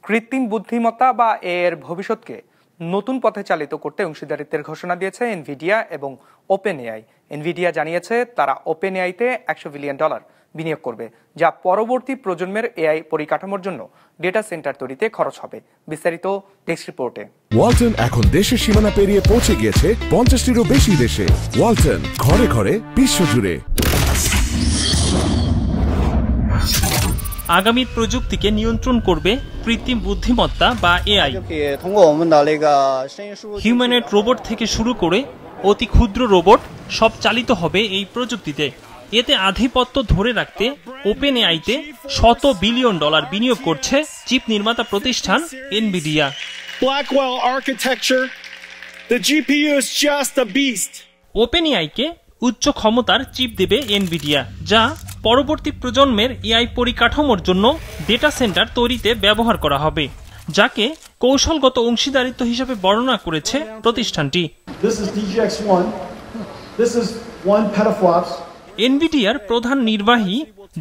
কৃত্রিম বুদ্ধিমত্তা বা এর ভবিষ্যৎকে নতুন পথে চালিত করতে অংশীদারিত্বের ঘোষণা দিয়েছে এনভিডিয়া এবং ওপেনএআই। এনভিডিয়া জানিয়েছে তারা ওপেনএআইতে $100 বিলিয়ন বিনিয়োগ করবে, যা পরবর্তী প্রজন্মের এআই পরিকাঠামোর জন্য ডেটা সেন্টার তৈরিতে খরচ হবে। বিস্তারিত টেক্সট রিপোর্টে। ওয়ালটন এখন দেশের সীমানা পেরিয়ে পৌঁছে গিয়েছে 50টিরও বেশি দেশে। ওয়ালটন, ঘরে ঘরে বিশ্বজুড়ে। আগামী প্রযুক্তিকে নিয়ন্ত্রণ করবে কৃত্রিম বুদ্ধিমত্তা বা এআই। হিউম্যানয়েড রোবট থেকে শুরু করে অতি ক্ষুদ্র রোবট সব চালিত হবে এই প্রযুক্তিতে। এতে আধিপত্য ধরে রাখতে ওপেনএআইতে $100 বিলিয়ন বিনিয়োগ করছে চিপ নির্মাতা প্রতিষ্ঠান Nvidia. Blackwell architecture, the GPU is just a beast. ওপেনএআইকে উচ্চ ক্ষমতার চিপ দেবে এনভিডিয়া, যা পরবর্তী প্রজন্মের এআই পরিকাঠামোর জন্য ডেটা সেন্টার তৈরিতে ব্যবহার করা হবে, যাকে কৌশলগত অংশীদারিত্ব হিসেবে বর্ণনা করেছে প্রতিষ্ঠানটি। এনভিডিয়ার প্রধান নির্বাহী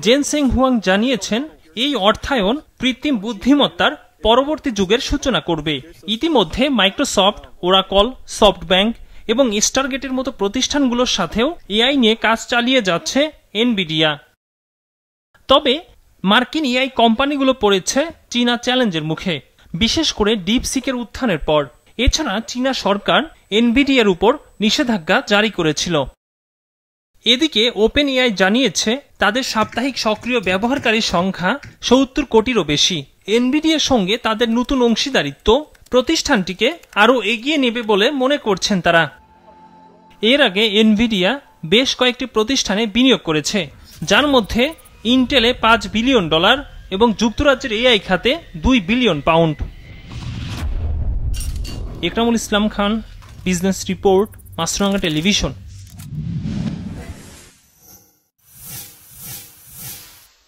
জেনসেং হুয়াং জানিয়েছেন, এই অর্থায়ন কৃত্রিম বুদ্ধিমত্তার পরবর্তী যুগের সূচনা করবে। ইতিমধ্যে মাইক্রোসফট, ওরাকল, সফটব্যাংক এবং স্টারগেটের মতো প্রতিষ্ঠানগুলোর সাথেও এআই নিয়ে কাজ চালিয়ে যাচ্ছে এনভিডিয়া। তবে মার্কিন এআই কোম্পানিগুলো পড়েছে চীনা চ্যালেঞ্জের মুখে, বিশেষ করে ডিপসিকের উত্থানের পর। এছাড়া চীনা সরকার এনভিডিয়ার উপর নিষেধাজ্ঞা জারি করেছিল। এদিকে ওপেনএআই জানিয়েছে তাদের সাপ্তাহিক সক্রিয় ব্যবহারকারীর সংখ্যা 70 কোটিরও বেশি। এনভিডিয়ার সঙ্গে তাদের নতুন অংশীদারিত্ব প্রতিষ্ঠানটিকে আরও এগিয়ে নেবে বলে মনে করছেন তারা। এর আগে এনভিডিয়া বেশ কয়েকটি প্রতিষ্ঠানে বিনিয়োগ করেছে, যার মধ্যে ইন্টেলে $5 বিলিয়ন এবং যুক্তরাজ্যের এআই খাতে £2 billion. Ikramul Islam Khan, business report, মাছরাঙা টেলিভিশন।